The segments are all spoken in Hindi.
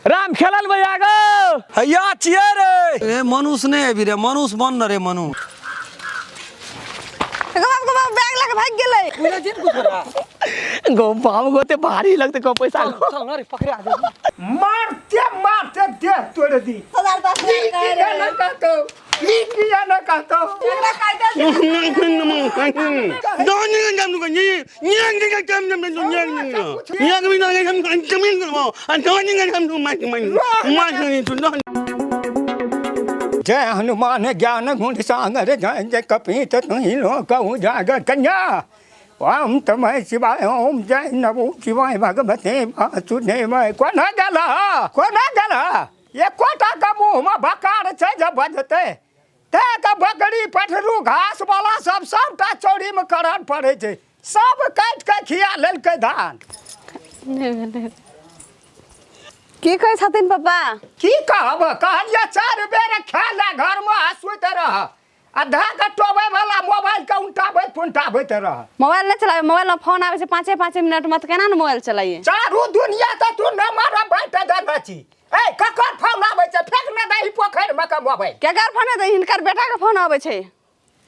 राम खेलल भैया गो हैया छिए रे ए मनुष्य ने अभी रे मनुष्य बन रे मनु बैग लगा भाग गेले पूरा दिन कुछ रहा गो बाबू गोते भारी लगते को पैसा चल ना रे पकड़े आ जा मारते दे तोड़ दी हजार पास ना कहतो लिखिया ना कहतो झगड़ा काटे जय हनुमान ज्ञान गुण सागर जय जय कपीत तुहि लोक उजागर कन्या ओम तमः शिवाय ओम जय नमो शिवाय भगवते वासुदेवाय कोना गेला ये कोटा का मुंह में बकार छै जब बजते ते का बकरी पठरू घास वाला सबटा चौड़ी में करन पड़े छै सब काट के खिया लेलकै धान की कहै छथिन पापा की कहब कहलिए 4 बेर खाला घर में हसुत रह आधा कटोबे वाला मोबाइल के उल्टाबे पुंटाबे रह मोबाइल नहीं चलावे मोबाइल में फोन आवे छै 5 मिनट में केना न मोबाइल चलाइए चारू दुनिया त तू न मारा बैठ देना छी ए ककर फोन आवे छै फेंक न दही पोखर में के मोबाइल केकर फोन है हिनकर बेटा के फोन आवे छै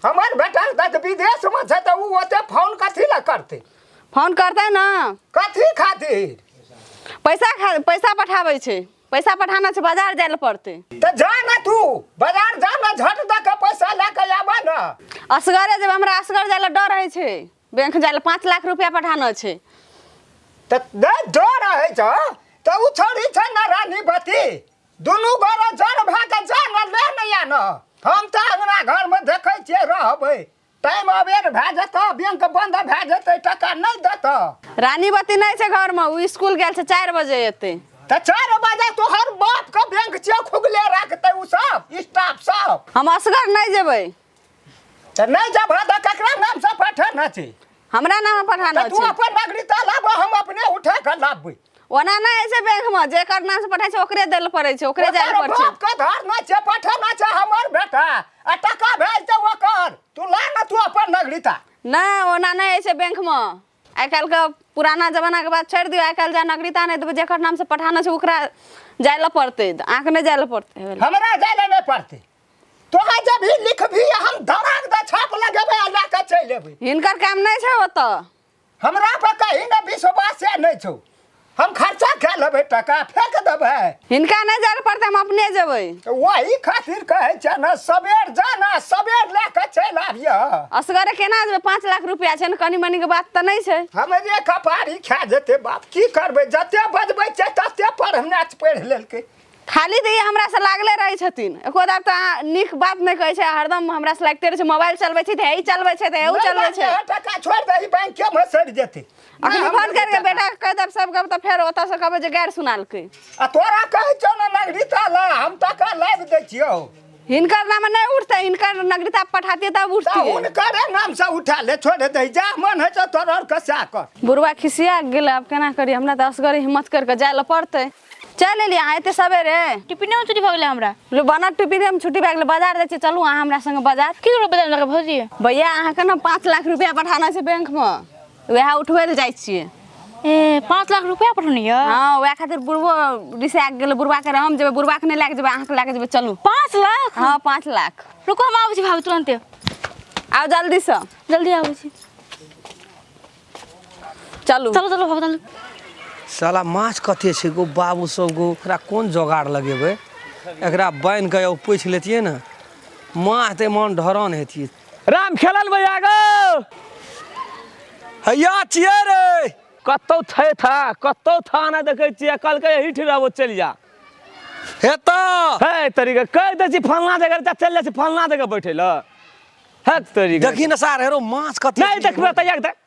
हमर बेटा त विदेश में छै त उ ओते फोन कथि ल करते फोन करते ना कथि खातिर पैसा पठावे छै पैसा पठाना छै बाजार जाय ल पड़ते त जा न तू बाजार जा न झट द के पैसा लेके आबा न असगरे जब हमरा असगर जाय ल डर रहे छै बैंक जाय ल 5 लाख रुपया पठाना छै त डर रहे छ त उ छोड़ी छै न रानी बती दुनू गोरा जड़ भा के जा न ले न या न हम त अंगना घर में देखै छियै रहबै टाइम अबेर भए जेतौ बैंक बंद भए जेतै टका नहीं देतौ रानी बती नहीं छै घर में उ स्कूल गेल छै 4 बजे एते त 4 बजे तोहर बाप के बैंक छै खुगले रखतै उ सब स्टाफ सब हम असगर नहीं जेबै त नहीं जब त ककरा नाम से पठाना छै हमरा नाम पठाना तू छै अपन नागरिकता लाबो हम अपने उठा के लाबबै ओना नहीं छै बैंक में जेकर नाम से पठाय छै ओकरे देल पड़े छै ओकरे जाय पड़े छै बाप के धारना छै पठाना छै हमर बेटा आ टका भेज दे ओकर तू ला न तू अपन नागरिकता नहीं ओना नहीं छै बैंक में आइ काल के पुराना जमाना के बात छोड़ दियो आइ काल जा नागरिकता नहीं देबै जेकर नाम से पठाना छै ओकरा जाय ल पड़ते आंख नहीं जाय ल पड़ते हमरा जाय ल नहीं पड़ते तोरा जब ही लिखबी हम धड़ाक द छाप लगेबै आ ला के चलि एबै हिनकर काम नहीं छै ओत हमरा पर कहीं न विश्वास नहीं छौ हम खर्चा कर लेबै टका फेंक देबै हिनका नहीं जाय ल पड़ते हम अपने जेबै वही खातिर कहै छै न सबेर जाना सबेर ले के चल आबिया असगरे केना जेबै 5 लाख रुपया छै न कनी मनी के बात त नहीं छै हमरे कपारी खा जेते बाप की करबै जते बजबै छै तते पढ़ना पढ़ लेलकै खाली दी हमरा से लागले रहे छथिन एको दाब त निक बात नहीं कहै छै हरदम हमरा से लागते रहे छै मोबाइल चलबै छै त हेई चलबै छै त हेऊ चलबै छै टका छोड़ दही बैंक के में सड़ जेते अखनी फोन करके बेटा कह दब सब गप त फेर ओता से कहबै जे गैर सुनालकै आ तोरा कहै छौ न नागरिकता ला हम टका लाब दै छियौ हिनकर नाम नहीं उठते हिनकर नागरिकता पठाती तब उठती हुनकर नाम से उठा ले छोड़ दे जा मन है तो तोरा और कसा कर बुढ़वा खिसिया गेल अब केना करी हमरा त असगरे हिम्मत करके जाय ल पड़ते चल एलिए अहाँ एते सवेरे टिफिन में छुट्टी भ गेलै हमरा लो बना टिफिन में छुट्टी भए गेल बाजार जाय छी चलू अहाँ हमरा संग बाजार की करब बाजार लगा भौजी भैया अहाँ के न 5 लाख रुपया पठाना छै बैंक में वएह उठबै ल जाय छियै ए 5 लाख रुपया पठौनी य हां वएह खातिर बुढ़बो रिसा गेल बुढ़वा के हम जेबै बुढ़वा के नहीं लाग जेबै अहाँ के लाग जेबै चलू 5 लाख हां 5 लाख रुको हम आबै छी भाभी तुरंत आओ जल्दी से जल्दी आबै छी चलू चलो चलो भाभी चलो साला माछ कते छै गो बाबू सब गो एकरा कोन जोगाड़ लगेबै एकरा बान्हि के पूछ लेतियै न माछ ते मन ढरन हेतियै राम खेलल भैया गो हैया छिए रे कतौ था ना देखै छियै कल के यही ठिराबो चल जा हेता हे तरीका कह दे छी फलना जगह चल जा छी फलना जगह बैठे ल हे तरीका देखी न सार हेरो माछ कते नहीं देखबे त एक दे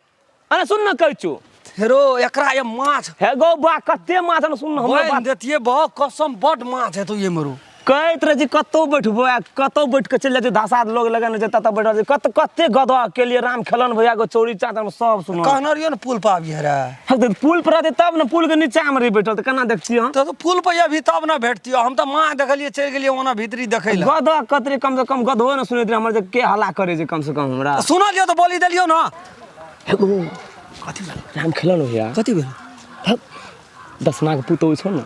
अरे सुन न कहै छु हेरो एकरा ये माछ हे गो बा कते माछ न सुन हम बान्हि देतियै बहु कसम बड माछ हेतौ ये मरो कहैत रहे जी कतौ बैठबो कतौ बैठ के चल जाते धासाद लोग लगन जे तत बैठ कत कते गधा के लिए राम खेलन भैया को चौड़ी चादर में सब सुनो कहना रियो न पुल पर आबिए रे पुल पर रहते तब न पुल के नीचा में रही बैठल त केना देखछी हम तो पुल पर अभी तब न भेटतियो हम त माछ देखलिए चल गेलिए ओना भीतरी देखै ला गधा कतरे कम से कम गधो न सुनैत रहे हमर जे के हल्ला करे जे कम से कम हमरा सुनलियो तो बोली देलियो न हेगो कथि राम खेलन भैया कथि भेल 10 नाग पुतौ छ न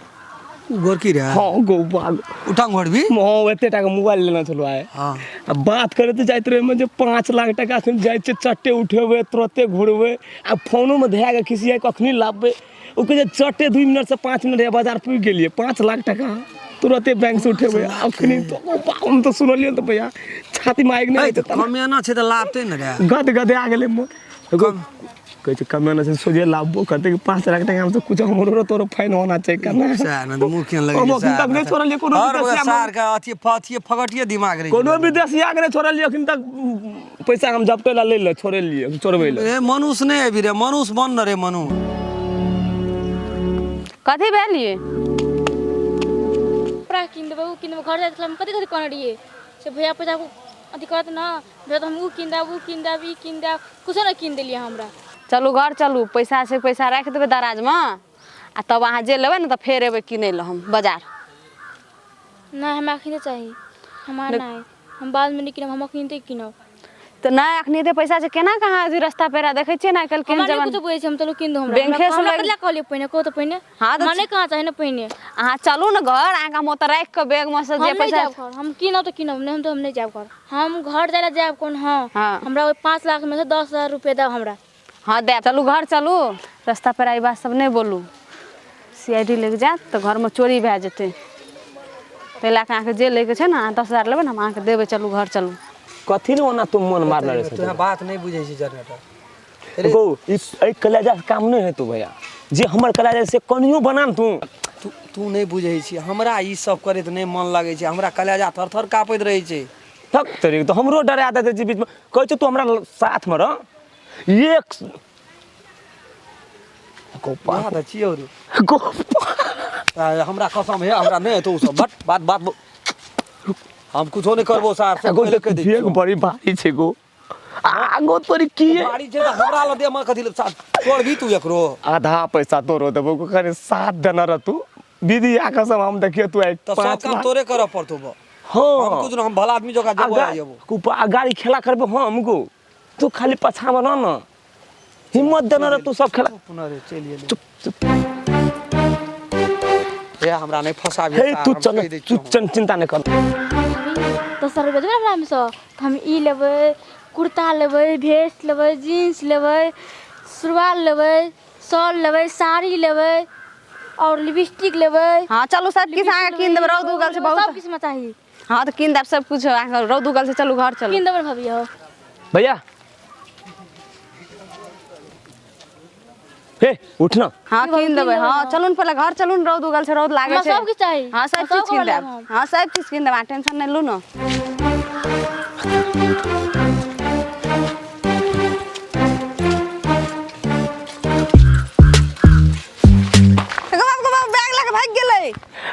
गोरकी रे हाँ गो बाग उठांग घर भी हाँ एते टाका मोबाइल लेना चलो आए हाँ अब बात करे तो जाते रहे मुझे 5 लाख टका से जाए चट्टे उठेबे तुरंते घुरबे आ फोनो में धया के किसी आए कखनी लाबे ओ कहे चट्टे 2 मिनट से 5 मिनट या बाजार पुग गेलिए 5 लाख टका तुरंते बैंक से उठेबे अखनी तो हम तो सुनलिए तो भैया छाती माइक नहीं तो कमेना छे त लाभते न रे गद गदे आ गेले मोर कहे छै कमेना से सोझे लाभबो करते कि 5 लाख टका हमसे कुछ हमरो तोरो फाइन होना चाहिए करना सा न मुखियन लगे हम अखन तक नहीं छोड़लिए कोनो विदेशिया सार का अथी फथिए फगटिए दिमाग रे कोनो विदेशिया के नहीं छोड़लिए अखन तक पैसा हम जब्ते ला ले छोड़लिए चोरबे ला ए मनुष्य नहीं अभी रे मनुष्य बन न रे मनु कथी भेलिए कपड़ा किन देबे उ किन देबे घर जात हम कथि कथि करने रहिए से भैया पैसा को अथी करत ना भैया तो हम उ किन देब उ किन देब ई किन देब कुछो ना किन देलिए हमरा चलू घर चलू पैसा से पैसा राख देबे दराज में आ तब अहाँ जे लेबै ने तऽ फेर एबै किनै लए हम बाजार ना हमरा किने चाहिए हमार ना है हम बाद में नहीं किनब हम किनते किनब तऽ नहि अखनी दे पैसा से केना कहाँ अजी रास्ता पेरा देखै छियै ना कल केहन हमरा जवान कुछ बुझै छै हम चलो किन दो हमरा बैंके से हमरा लग- कतला कहलिए पहिने को तो पहिने हाँ तऽ माने कहाँ चाहिए ना पहिने अहाँ चलू ने घर अहाँके हम ओतऽ राखि कऽ बैग में से हम जे नहीं पैसा जाब घर हम किनब तो किनब नहीं हम तो हम नहीं जाब घर हम घर जाए ला जाब कोन हां हाँ। हमरा ओइ 5 लाख में से 10,000 रुपया दे हमरा हाँ दे चलू घर चलू रास्ता पेरा ई बात सब नहीं बोलू CID लग जात तऽ घर में चोरी भए जेतै ताहि लए कऽ अहाँके जे लैके छै ने 10,000 लेबै ने हम अहाँके देबै चलू घर चलू कथी रे ओना तुम मन मारना रे तोरा बात नहीं बुझै छी जनरेटर देखो इस ए कलेजा के काम नहीं है तो भैया जे हमर कलेजा से कनियो बना न तू तू नहीं बुझै छी हमरा ई सब करे त नहीं मन लागे छै हमरा कलेजा थरथर कापैत रहै छै थक तरी तो हमरो डरा देते जी बीच में कहै छै तू हमरा साथ में रह एक गोपा बात छियौ रे गोपा हमरा कसम है हमरा नहीं तो सब बात बात हम कुछो नहीं करबो सार सब एगो पहले कह दे एक बड़ी भारी छै गो आगो तोरी की गाड़ी छै त हमरा ल दे म कथि ल छोड़ भी तू एकरो आधा पैसा तोरो देबो करे 7 देना रह तू दीदी आ कसम हम देखिए तू एक त सब काम तोरे कर पड़तो बो हम हां कुछ हम भला आदमी जका जब आयबो कुपा गाड़ी खेला करबो हमको तू खाली पछा में रह न हिम्मत देना रह तू सब खेला पुनः रे चलिए चुप चुप हे हमरा नहीं फसाबी हे तू चल चिंता नहीं कर 10,000 रुपया देबै हमरा में से त हम ई लेबै कुर्ता लेबै भेस्ट लेबै जींस लेबै सुरवाल लेबै शॉल लेबै साड़ी लेबै और लिपस्टिक लेबै हाँ चलू सब किछु अहाँके कीन देबै रौद उगल छै सब बहुत किछ में चाहिए हाँ तऽ कीन देब सब कुछ अहाँके रौद उगल छै चलू घर चलू किन देबै भाभी हो भैया हे उठना हाँ कीन देबै हाँ चलू ने पहिले घर चलू ने रौद उगल छै रौद लागे हमरा छै सब किछ चाही हाँ सब चीज कीन देब हाँ सब चीज कीन देब अहाँ टेंशन नहीं लू ना बैग लेके भाग गेलै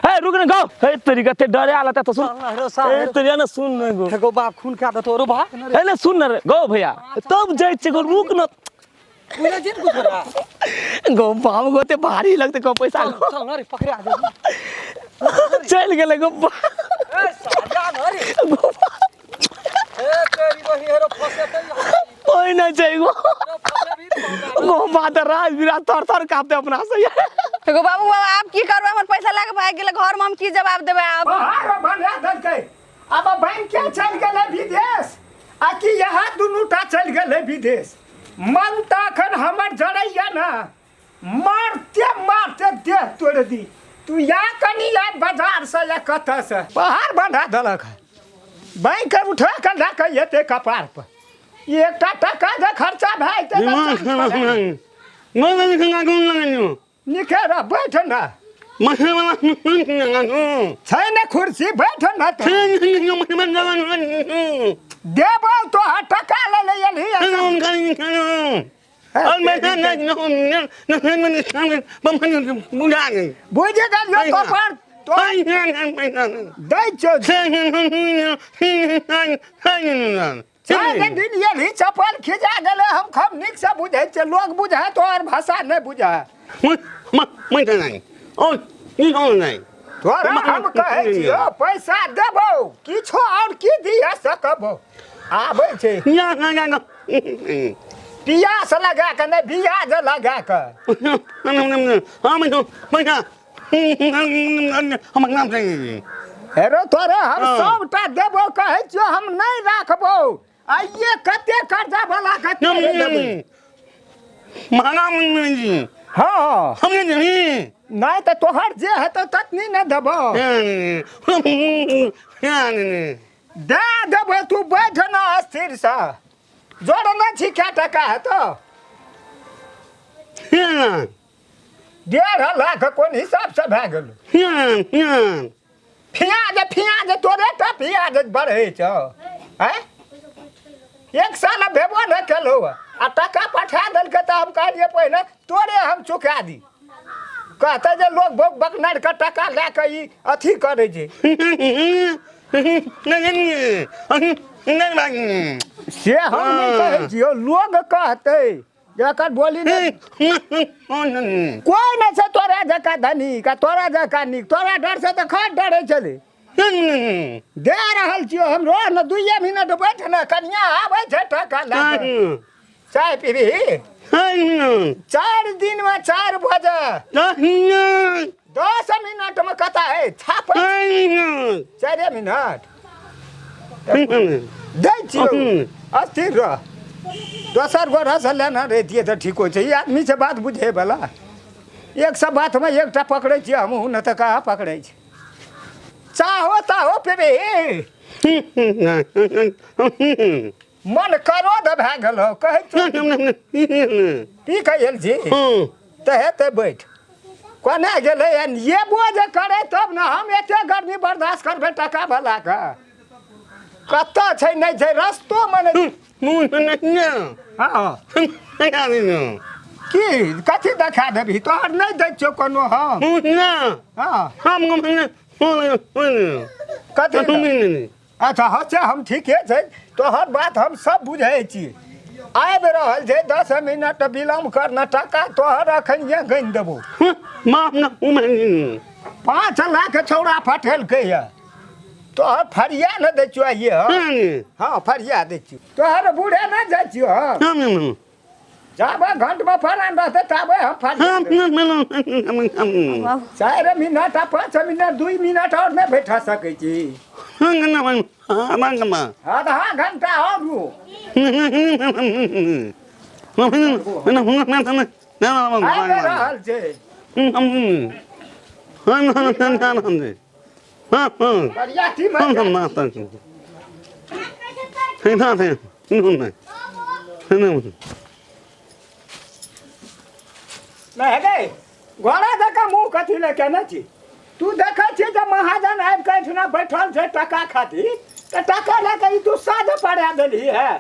हे रुक न गो हे तेरी कते डरे आला त सुन ए तेरी ना सुन न गो गो बाप खून खा दतो रो भाग न हे ना सुन न रे गो भैया तब जाय छै गो रुक न पूरा दिन कुछ रहा गो बाप गो ते भारी लगते को पैसा चल न रे पकड़ा दे चल गेले गो ए साजा न रे ए तेरी बही हेरो फसे त ओइ ना छै गो गो बात राज बिरा तर तर कापते अपना से गो बाबू बाबा आप की करबै हमर पैसा लेके भाग गेलै घर में हम की जवाब देबै आप बाहर बना देलकै अब बैंक के चल गेलै विदेश आ कि यहाँ दुनूटा चल गेलै विदेश मन तखन हमर जड़ैया ना मारते मारते देह तोड़ दी तू या कनी या बाजार से या कतऽ से बाहर बना देलक बैंक उठा के लऽ के एते कपार पर एकटा टका जे खर्चा भए जेतै निखेर बैठ ना छै ने कुर्सी बैठ ना देबो तो टका ले ले बुझ गेलियो कपार तो दै छो सारे दिन ये भी चप्पल खिंचा गेले हम खम नीक से बुझै छै लोग बुझै तो और भाषा नहीं बुझै तोरा हम कहै छियो पैसा देबो किछो और की दिया सकबो आबै छै पियास लगा के नहीं बियाज लगा के हमर नाम से हेरो तोरे हम सबटा देबो कहै छियो हम नहीं राखबो आइए कते कर्जा वाला कते देबै महंगा जी हां हम नहीं नहीं तो तोहर जे हेतौ ततनी न देबो दे देबो तू बैठ न अस्थिर सा जोड़ न छी क्या टका हेतौ 1.5 लाख कोन हिसाब से भए गेल पियाज तोरे टा पियाज बढ़े छौ हैं एक साल भेबो न केलो आ टका पठा देलकै त हम कहलिए पहिने तोरे हम चुका दी कहते जे लोग बकनार के टका ले के ई अथी करे छै से हम नहीं कहै छियो लोग कहते जकर बोली नहीं कोई नहीं से तोरा जका धनी का तोरा जका निक तोरा डर से तो खट डरे चले दे रहल छियो हम रो न 2 मिनट बैठ न कन्या आबै छै टका ले चाय पीबी 4 दिन में 4 बजे 10 मिनट में कता है छाप 4 मिनट दे छियो अस्थिर रह दोसर गोरा से लेना रहतिए तो ठीक हो छै आदमी से बात बुझे वाला एक सब बात में एकटा पकड़े छियै हम न त कहाँ पकड़े छै चाहो ताहो पीबी मन करो द भए गेल हो कहै की कहल जी त हेते बैठ कोना गेलै ये बोझ करे तब न हम एते गर्मी बर्दाश्त करबै टका वाला का कत छै नहीं छै रस्तो में हाँ की कथी देखा देबही तोहर नहीं दै छियौ कोनो हम हाँ कथी अच्छा अच्छा हम ठीके छै तोहर बात हम सब बुझै छी आबि रहल छै 10 मिनट विलम्ब करना टका तोहर अखन ये गनि देबो 5 लाख छौड़ा फटेलकै ये तोहर फरिया न दै छियौ ये हाँ फरिया दै छियौ तोहर बूढ़े न जाइ छियौ जाबे घंट में फरान रहते ताबे हम फरिया 4 मिनट 5 मिनट 2 मिनट और नहीं बैठा सकै छी आधा घंटा और आबि रहल छै बरियाती में नहीं गे घोड़ा जका मुँह कथी ले केने छी तू देखै छी जे महाजन आबि के एहिठिना बैठल छै टका खातिर तऽ टका लए के तू साझ पड़ा देली है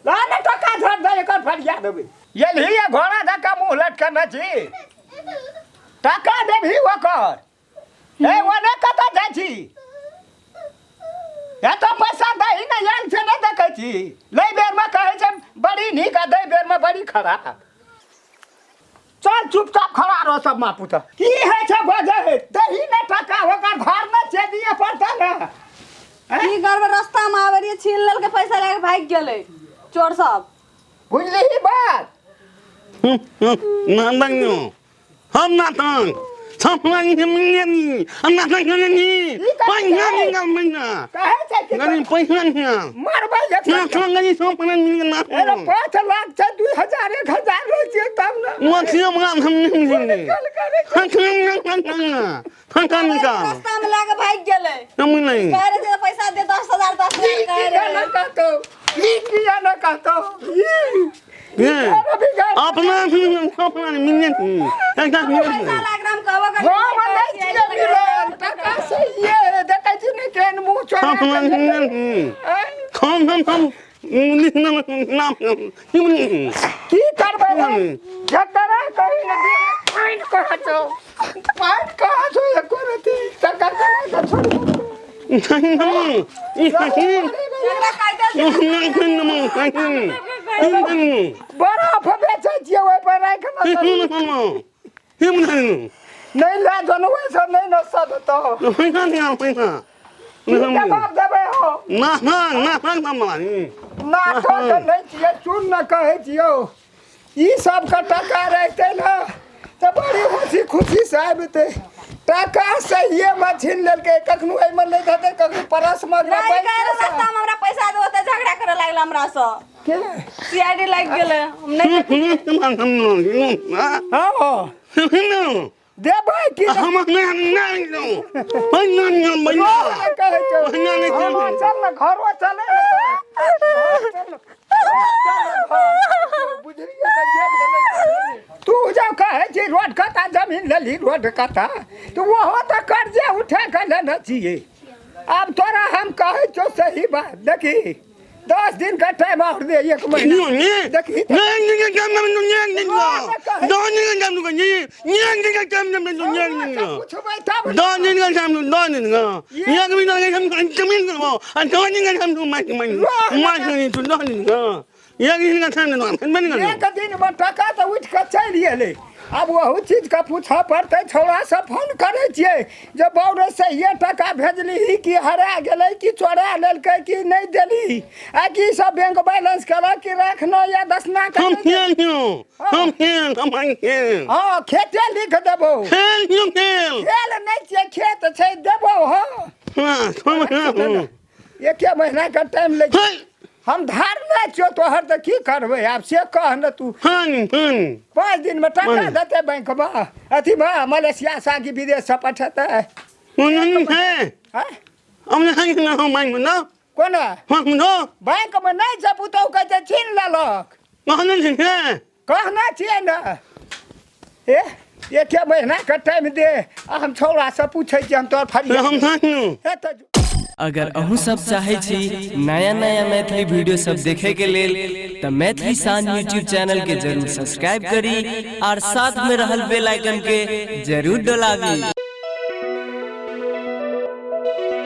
ला ने टका धर दे एकर फरिया देबै एलही घोड़ा जका मुँह लटकेने छी टका देबही ओकर ए ओने कतऽ जाइ छी एतऽ पैसा दही ने आयल छै नहि देखै छी लै बेरमे कहै छै बड़ी नीक आ दै बेरमे बड़ी खराब चल चुपचाप खड़ा रहो सब माँ पुता की है छै बजे दही ने टका ओकर घर में छै दिए पड़ता ना की करबे रास्ता में आवे रहिए छीन लेल के पैसा लेके भाग गेलै चोर सब बुझली बात हम ना तंग छपलानी के मिलेनी हम ना तंग करनी पैसा निकाल मैना कहे छै कि गनी पैसा निकाल मारबै जे ना गनी सो पन मिलना अरे 5 लाख छै 2000 1000 रोज तब ना मोतिया मां हम नहीं देंगे फंका निकाल रास्ता में लेके भाग गेलै हम नहीं कह रहे थे पैसा दे 10,000 कह रहे ना कहतो ई किया ना कहतो अपना अपना मिलने पैसा लागराम कहबो कर हो मने टका से ये देखै छी ने ट्रेन मुंह छोड़ा अपना हम नाम की करबै जकरा कहि न दे पाइन कहतो पाइन कहतो एको रति सरकार का छोड़ बर्फ बेचै छियै ओहि पर राखि नहीं ला जनबै सब नहीं न सदतो जवाब देबै हो ना तो नहीं छियै चुन न कहै छियौ ई सब का टका रहते ना तो बड़ी खुशी से आबिते टाका से ये मछीन लेलके कखनु एहि में नहीं देते कखनु परस में नहीं कह रहा था हमरा पैसा दो त झगड़ा करे लागल हमरा से के सीआईडी लाग गेले हम नहीं हां देबै कि हम नहीं लो कहै छौ चल ना घरो चले तू जब कहे छी रोड कता जमीन लेली रोड कता तो वो तो कर्जे उठा के लेना चाहिए। अब तोरा हम कहे छो सही बात देखी 10 दिन का टाइम और दे 1 महीना देखी एक दिन में टका तो उठ के चल गेले। अब वही चीज का पूछा पड़ते छोड़ा से फोन करे छिए जे बौरे से ये टका भेजली कि हरा गेलै कि चोरा लेलकै कि नहीं देली आ कि सब बैंक बैलेंस करा कि रखना या दसना कर हां खेते लिख देबो खेल नहीं छै खेत छै देबो हां एक महीना का टाइम ले हम धार ना छो तोहर त की करबे आब से कह न तू 5 दिन में टका देते बैंक में अथी में मलेशिया से कि विदेश से पठेते कोन बैंक में नहीं छै पुतौ कहै छीन लेलक कहना छिए न एक महीना का टाइम दे हम छौड़ा से पूछे छी हम तोर फरिया अगर अहू सब चाहे छी नया नया मैथिली वीडियो सब देखे के लेल त मैथिली साँझ यूट्यूब चैनल के जरूर सब्सक्राइब करी और साथ में रहल बेल आइकन के जरूर दबावी।